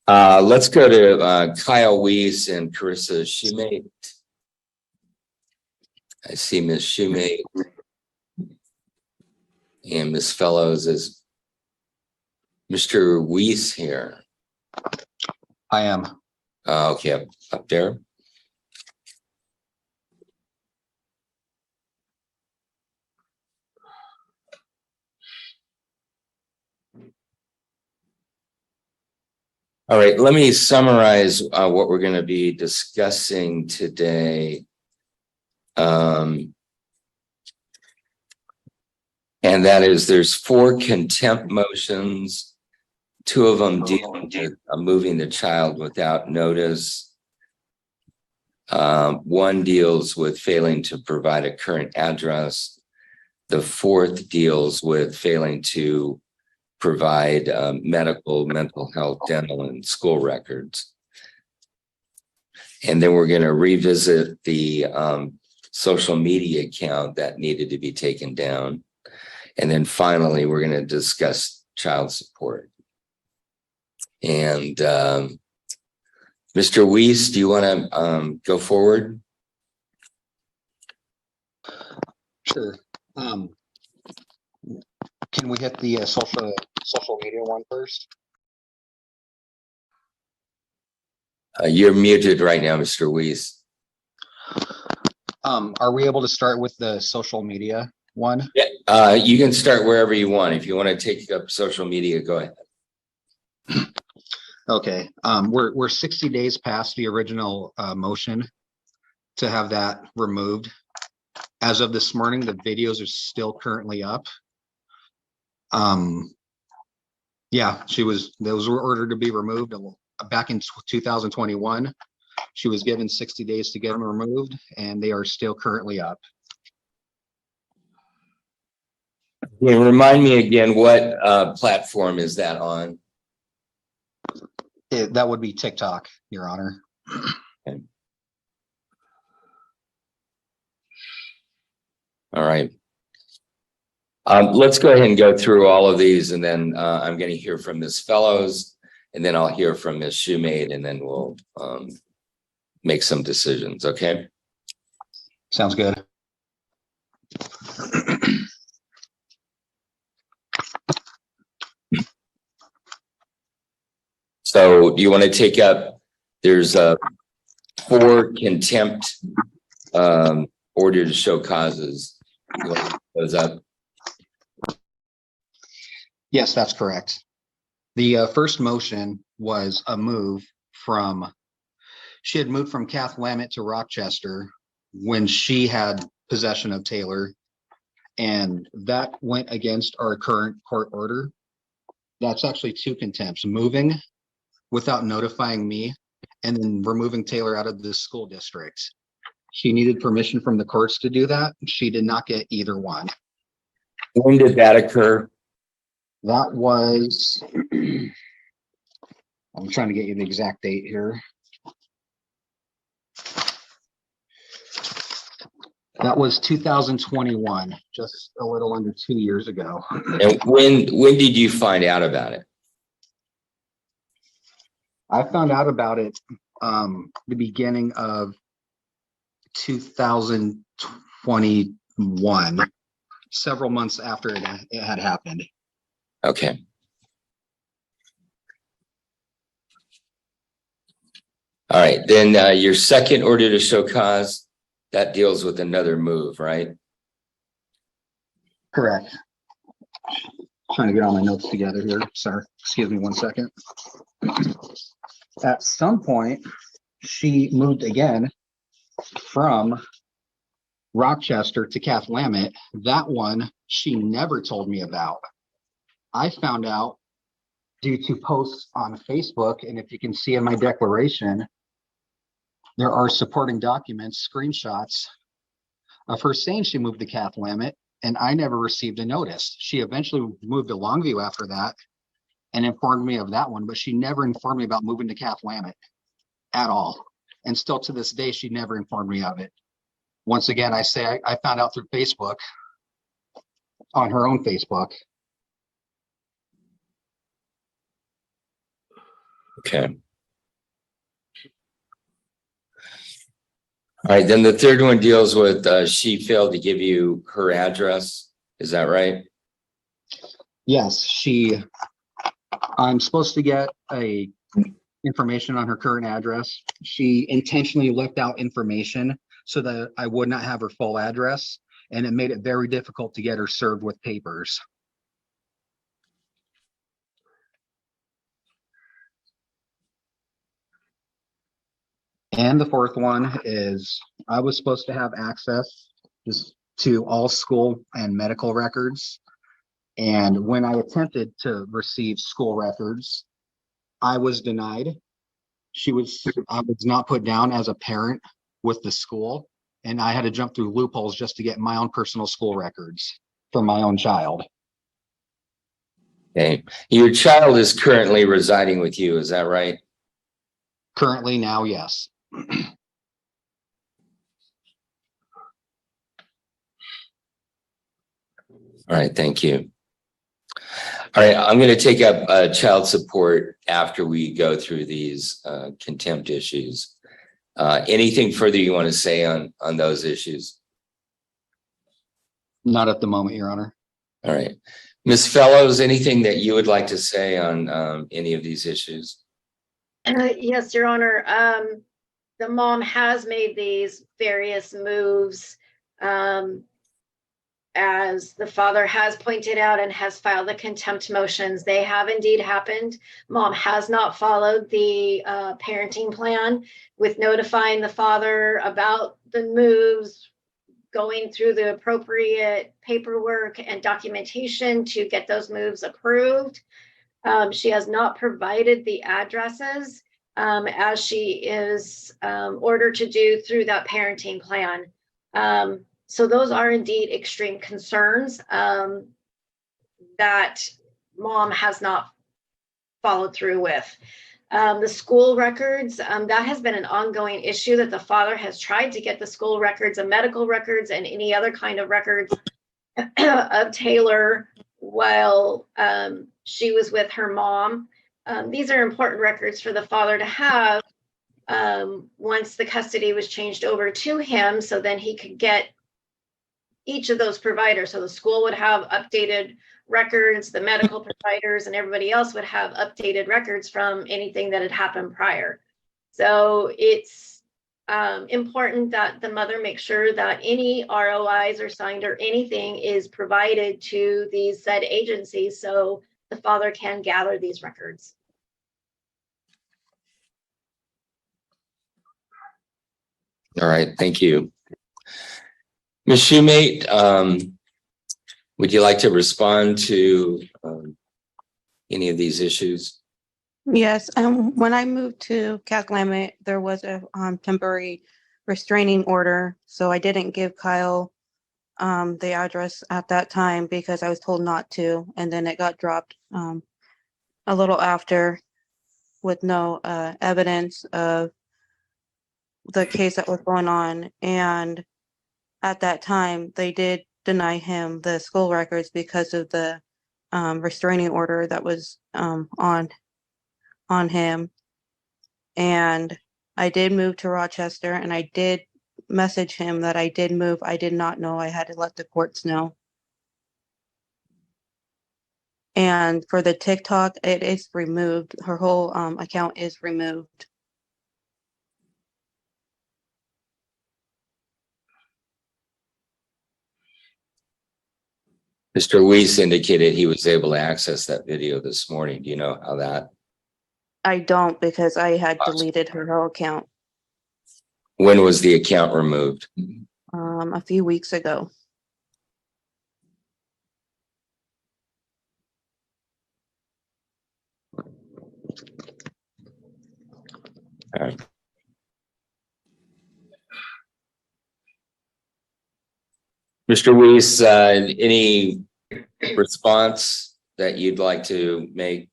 Let's go to Kyle Weiss and Carissa Shoemate. I see Ms. Shoemate and Ms. Fellows. Is Mr. Weiss here? I am. Okay, up there. All right, let me summarize what we're going to be discussing today. And that is, there's 4 contempt motions. 2 of them deal with moving the child without notice. 1 deals with failing to provide a current address. The 4th deals with failing to provide medical, mental health, dental, and school records. And then we're going to revisit the social media account that needed to be taken down. And then finally, we're going to discuss child support. And Mr. Weiss, do you want to go forward? Sure. Can we hit the social media one first? You're muted right now, Mr. Weiss. Are we able to start with the social media one? Yeah, you can start wherever you want. If you want to take up social media, go ahead. Okay. We're 60 days past the original motion to have that removed. As of this morning, the videos are still currently up. Yeah, those were ordered to be removed back in 2021. She was given 60 days to get them removed, and they are still currently up. Yeah, remind me again, what platform is that on? That would be TikTok, Your Honor. Okay. All right. Let's go ahead and go through all of these, and then I'm going to hear from Ms. Fellows, and then I'll hear from Ms. Shoemate, and then we'll make some decisions. Okay. Sounds good. So do you want to take up, there's 4 contempt order to show causes. You want to take those up? Yes, that's correct. The first motion was a move from, she had moved from Kath Lamont to Rochester when she had possession of Taylor, and that went against our current court order. That's actually 2 contempts: moving without notifying me, and then removing Taylor out of the school district. She needed permission from the courts to do that. She did not get either one. When did that occur? That was, I'm trying to get you the exact date here. That was 2021, just a little under 2 years ago. And when did you find out about it? I found out about it the beginning of 2021, several months after it had happened. Okay. All right, then your second order to show cause, that deals with another move, right? Correct. Trying to get all my notes together here. Sorry, excuse me 1 second. At some point, she moved again from Rochester to Kath Lamont. That one she never told me about. I found out due to posts on Facebook, and if you can see in my declaration, there are supporting documents, screenshots of her saying she moved to Kath Lamont, and I never received a notice. She eventually moved to Longview after that and informed me of that one, but she never informed me about moving to Kath Lamont at all. And still to this day, she never informed me of it. Once again, I say I found out through Facebook, on her own Facebook. Okay. All right, then the third one deals with she failed to give you her address. Is that right? Yes, I'm supposed to get information on her current address. She intentionally left out information so that I would not have her full address, and it made it very difficult to get her served with papers. And the fourth one is I was supposed to have access to all school and medical records. And when I attempted to receive school records, I was denied. I was not put down as a parent with the school, and I had to jump through loopholes just to get my own personal school records for my own child. Okay. Your child is currently residing with you. Is that right? Currently now, yes. All right, thank you. All right, I'm going to take up child support after we go through these contempt issues. Anything further you want to say on those issues? Not at the moment, Your Honor. All right. Ms. Fellows, anything that you would like to say on any of these issues? Yes, Your Honor. The mom has made these various moves, as the father has pointed out and has filed the contempt motions. They have indeed happened. Mom has not followed the parenting plan with notifying the father about the moves, going through the appropriate paperwork and documentation to get those moves approved. She has not provided the addresses as she is ordered to do through that parenting plan. So those are indeed extreme concerns that mom has not followed through with. The school records, that has been an ongoing issue, that the father has tried to get the school records and medical records and any other kind of records of Taylor while she was with her mom. These are important records for the father to have once the custody was changed over to him, so then he could get each of those providers. So the school would have updated records, the medical providers and everybody else would have updated records from anything that had happened prior. So it's important that the mother make sure that any ROIs are signed or anything is provided to these said agencies so the father can gather these records. All right, thank you. Ms. Shoemate, would you like to respond to any of these issues? Yes, when I moved to Cathlamet, there was a temporary restraining order, so I didn't give Kyle the address at that time because I was told not to, and then it got dropped a little after with no evidence of the case that was going on. And at that time, they did deny him the school records because of the restraining order that was on him. And I did move to Rochester, and I did message him that I did move. I did not know. I had to let the courts know. And for the TikTok, it is removed. Her whole account is removed. Mr. Weiss indicated he was able to access that video this morning. Do you know how that? I don't, because I had deleted her whole account When was the account removed? a few weeks ago. All right. Mr. Weiss, any response that you'd like to make?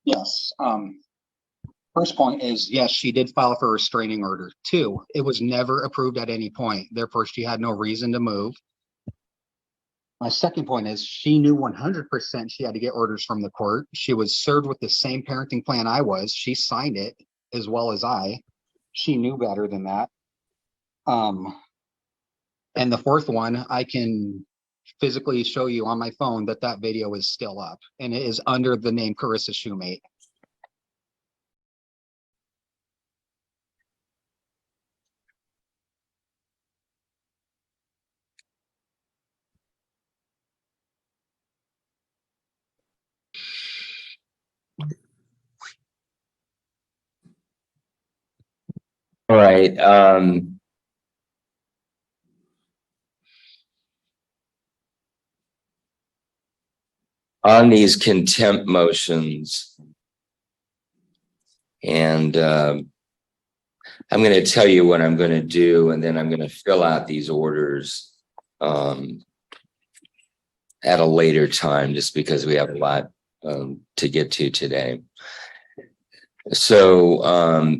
Yes. First point is, yes, she did file for a restraining order. 2, it was never approved at any point. Therefore, she had no reason to move. My second point is she knew 100% she had to get orders from the court. She was served with the same parenting plan I was. She signed it as well as I. She knew better than that. And the fourth one, I can physically show you on my phone that video is still up, and it is under the name Carissa Shoemate. All right. On these contempt motions, and I'm going to tell you what I'm going to do, and then I'm going to fill out these orders at a later time, just because we have a lot to get to today. So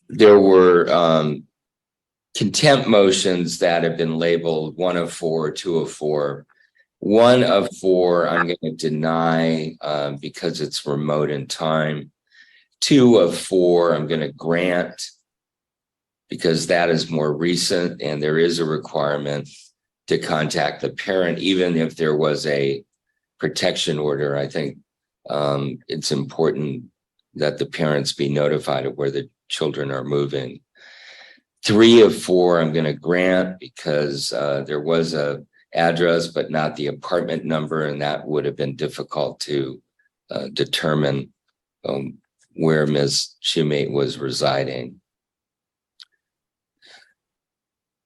there were contempt motions that have been labeled 1 of 4, 2 of 4. 1 of 4, I'm going to deny because it's remote in time. 2 of 4, I'm going to grant because that is more recent, and there is a requirement to contact the parent, even if there was a protection order. I think it's important that the parents be notified of where the children are moving. 3 of 4, I'm going to grant because there was a address, but not the apartment number, and that would have been difficult to determine where Ms. Shoemate was residing.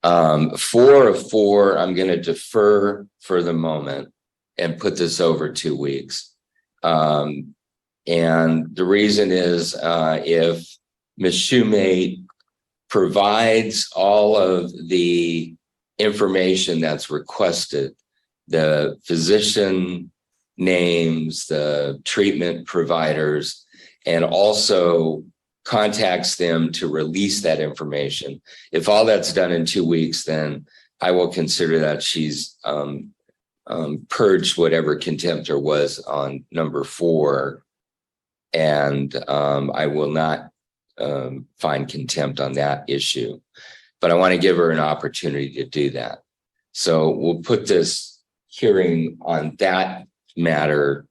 4 of 4, I'm going to defer for the moment and put this over 2 weeks. And the reason is if Ms. Shoemate provides all of the information that's requested, the physician names, the treatment providers, and also contacts them to release that information. If all that's done in 2 weeks, then I will consider that she's purged whatever contempt there was on number 4, and I will not find contempt on that issue. But I want to give her an opportunity to do that. So we'll put this hearing on that matter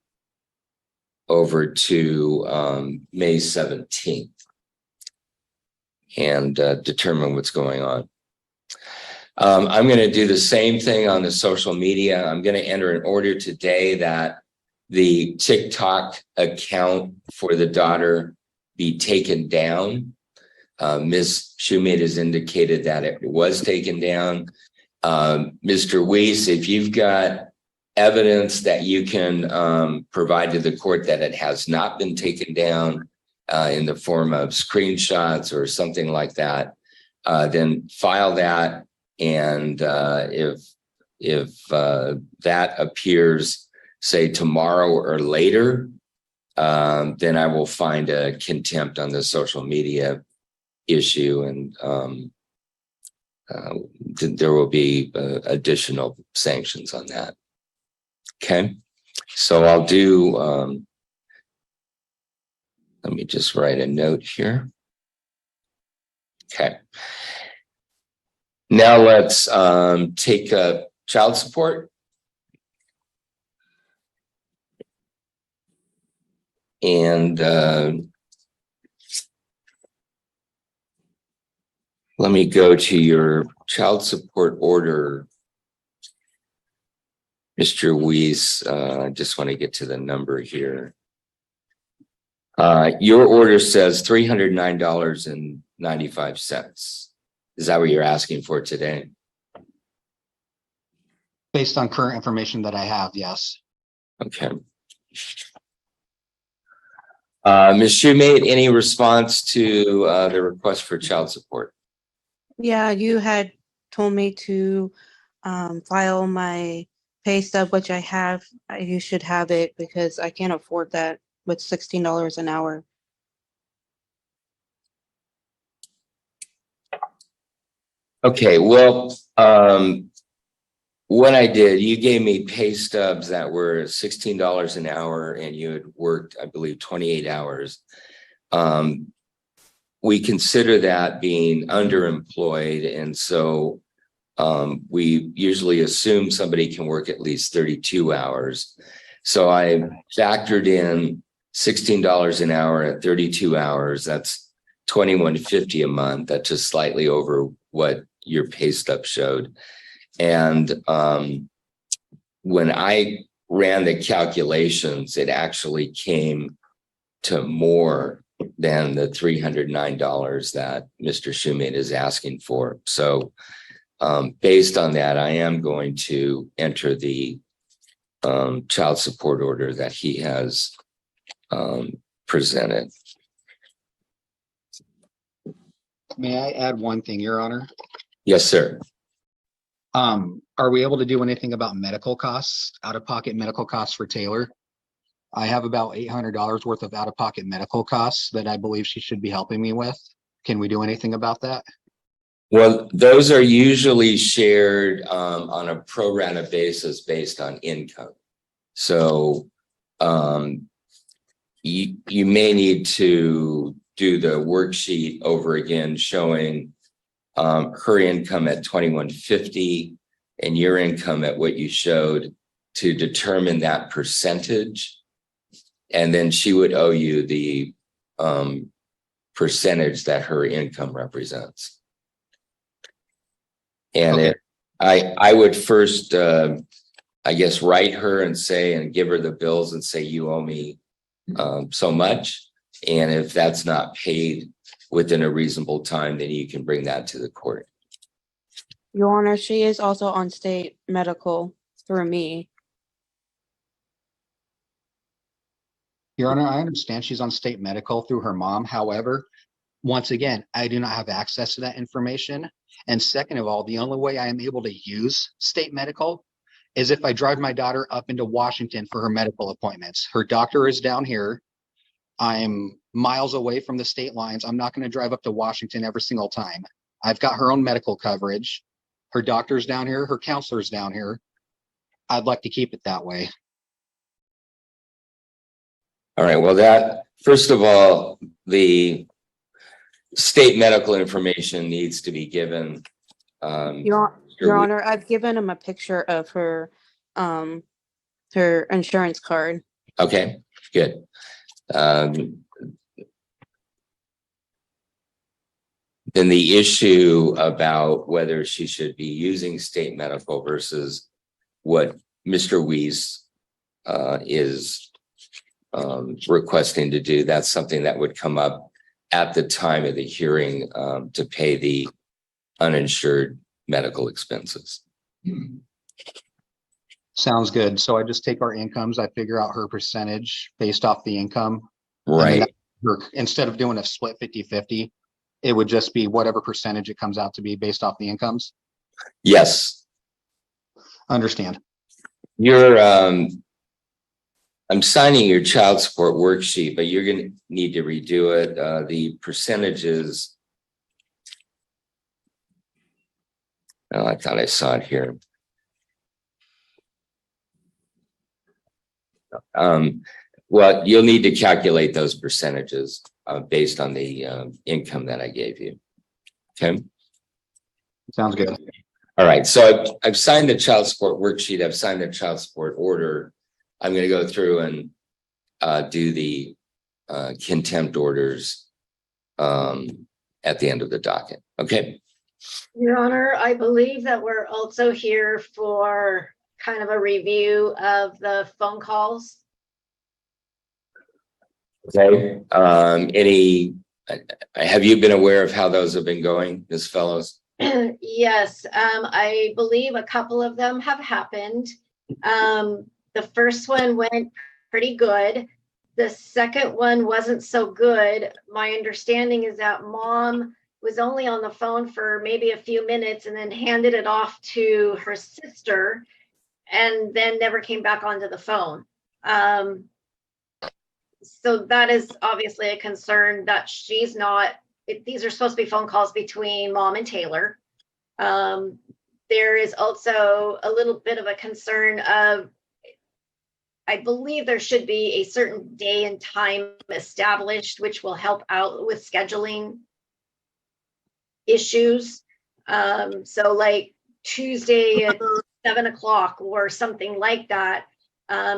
over to May 17th and determine what's going on. I'm going to do the same thing on the social media. I'm going to enter an order today that the TikTok account for the daughter be taken down. Ms. Shoemate has indicated that it was taken down. Mr. Weiss, if you've got evidence that you can provide to the court that it has not been taken down in the form of screenshots or something like that, then file that. And if that appears, say, tomorrow or later, then I will find a contempt on the social media issue, and there will be additional sanctions on that. Okay, so I'll do, let me just write a note here. Okay, now let's take child support. And let me go to your child support order, Mr. Weiss. I just want to get to the number here. Your order says $309.95. Is that what you're asking for today? Based on current information that I have, yes. Okay. Ms. Shoemate, any response to the request for child support? Yeah, you had told me to file my pay stub, which I have. You should have it because I can't afford that with $16 an hour. Okay, well, What I did, you gave me pay stubs that were $16 an hour and you had worked, I believe, 28 hours. We consider that being underemployed. And so we usually assume somebody can work at least 32 hours. So I factored in $16 an hour at 32 hours. That's $21.50 a month. That's just slightly over what your pay stub showed. And when I ran the calculations, it actually came to more than the $309 that Mr. Shoemate is asking for. So based on that, I am going to enter the child support order that he has presented. May I add one thing, Your Honor? Yes, sir. Are we able to do anything about medical costs, out-of-pocket medical costs for Taylor? I have about $800 worth of out-of-pocket medical costs that I believe she should be helping me with. Can we do anything about that? Well, those are usually shared on a pro rata basis based on income. So you may need to do the worksheet over again showing her income at $21.50 and your income at what you showed to determine that percentage. And then she would owe you the percentage that her income represents. And Okay. I would first, I guess, write her and say, and give her the bills and say, you owe me so much. And if that's not paid within a reasonable time, then you can bring that to the court. Your Honor, she is also on state medical through me. Your Honor, I understand she's on state medical through her mom. However, once again, I do not have access to that information. And second of all, the only way I am able to use state medical is if I drive my daughter up into Washington for her medical appointments. Her doctor is down here. I'm miles away from the state lines. I'm not going to drive up to Washington every single time. I've got her own medical coverage. Her doctor's down here. Her counselor's down here. I'd like to keep it that way. All right. Well, that, first of all, the state medical information needs to be given. Your Honor, I've given him a picture of her insurance card. Okay, good. Then the issue about whether she should be using state medical versus what Mr. Weiss is requesting to do, that's something that would come up at the time of the hearing to pay the uninsured medical expenses. Sounds good. So I just take our incomes, I figure out her percentage based off the income. Right. Instead of doing a split 50-50, it would just be whatever percentage it comes out to be based off the incomes. Yes. Understand. You're I'm signing your child support worksheet, but you're going to need to redo it. The percentages. Oh, I thought I saw it here. Well, you'll need to calculate those percentages based on the income that I gave you. Okay. Sounds good. All right. So I've signed the child support worksheet. I've signed the child support order. I'm going to go through and do the contempt orders at the end of the docket. Okay. Your Honor, I believe that we're also here for kind of a review of the phone calls. Okay. Have you been aware of how those have been going, Ms. Fellows? Yes, I believe a couple of them have happened. The first one went pretty good. The second one wasn't so good. My understanding is that mom was only on the phone for maybe a few minutes and then handed it off to her sister and then never came back onto the phone. So that is obviously a concern that she's not, these are supposed to be phone calls between mom and Taylor. There is also a little bit of a concern of, I believe there should be a certain day and time established, which will help out with scheduling issues. So like Tuesday at 7 o'clock or something like that.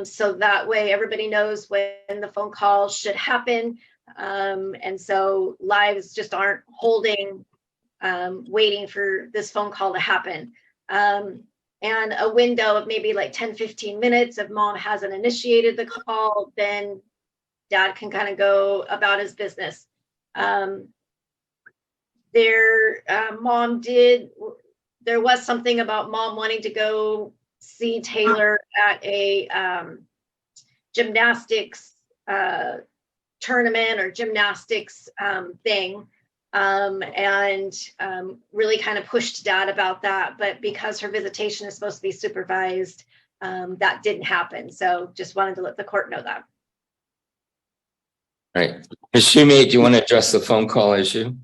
So that way everybody knows when the phone call should happen. And so lives just aren't holding, waiting for this phone call to happen. And a window of maybe like 10-15 minutes. If mom hasn't initiated the call, then dad can kind of go about his business. There was something about mom wanting to go see Taylor at a gymnastics tournament or gymnastics thing. And really kind of pushed dad about that. But because her visitation is supposed to be supervised, that didn't happen. So just wanted to let the court know that. All right. Ms. Shumate, do you want to address the phone call issue?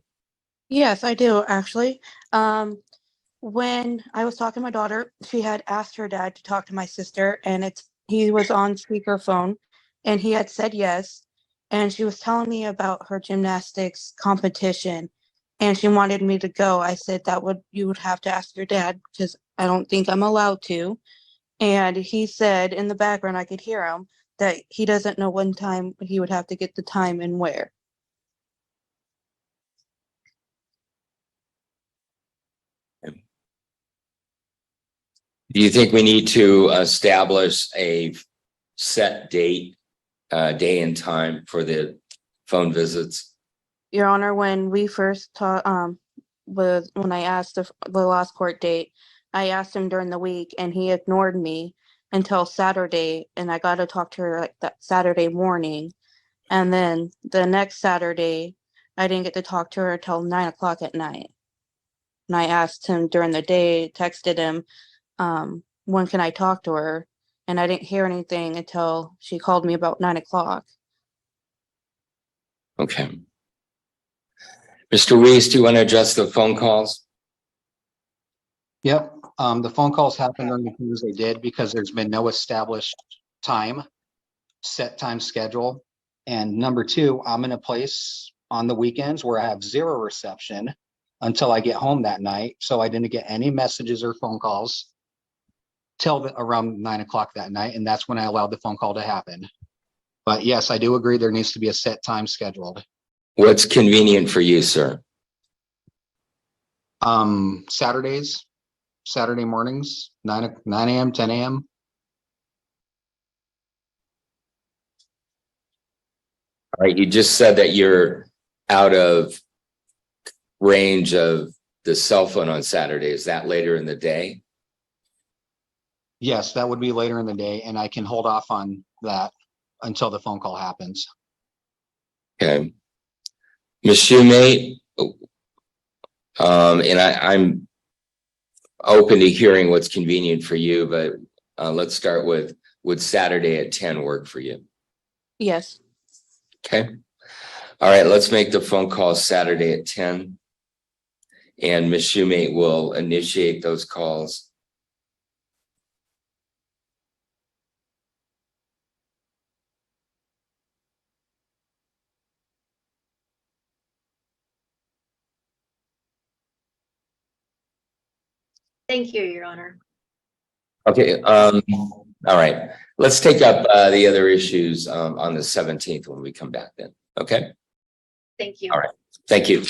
Yes, I do actually. When I was talking to my daughter, she had asked her dad to talk to my sister, and he was on speakerphone, and he had said yes. And she was telling me about her gymnastics competition, and she wanted me to go. I said you would have to ask your dad because I don't think I'm allowed to. And he said in the background, I could hear him, that he doesn't know when time he would have to get the time and where. Do you think we need to establish a set date, day and time for the phone visits? Your Honor, when we first talked, when I asked the last court date, I asked him during the week, and he ignored me until Saturday, and I got to talk to her like that Saturday morning, and then the next Saturday, I didn't get to talk to her until 9 o'clock at night. And I asked him during the day, texted him, when can I talk to her? And I didn't hear anything until she called me about 9 o'clock. Okay. Mr. Reese, do you want to address the phone calls? Yep. The phone calls happened on the things they did because there's been no established set time schedule. And number two, I'm in a place on the weekends where I have zero reception until I get home that night. So I didn't get any messages or phone calls till around 9 o'clock that night. And that's when I allowed the phone call to happen. But yes, I do agree there needs to be a set time scheduled. What's convenient for you, sir? Saturday mornings, 9 a.m., 10 a.m. All right, you just said that you're out of range of the cell phone on Saturday. Is that later in the day? Yes, that would be later in the day, and I can hold off on that until the phone call happens. Okay. Ms. Shumate, and I'm open to hearing what's convenient for you, but let's start with, would Saturday at 10 work for you? Yes. Okay. All right, let's make the phone call Saturday at 10. And Ms. Shumate will initiate those calls. Thank you, Your Honor. Okay, all right. Let's take up the other issues on the 17th when we come back then. Okay. Thank you. All right. Thank you.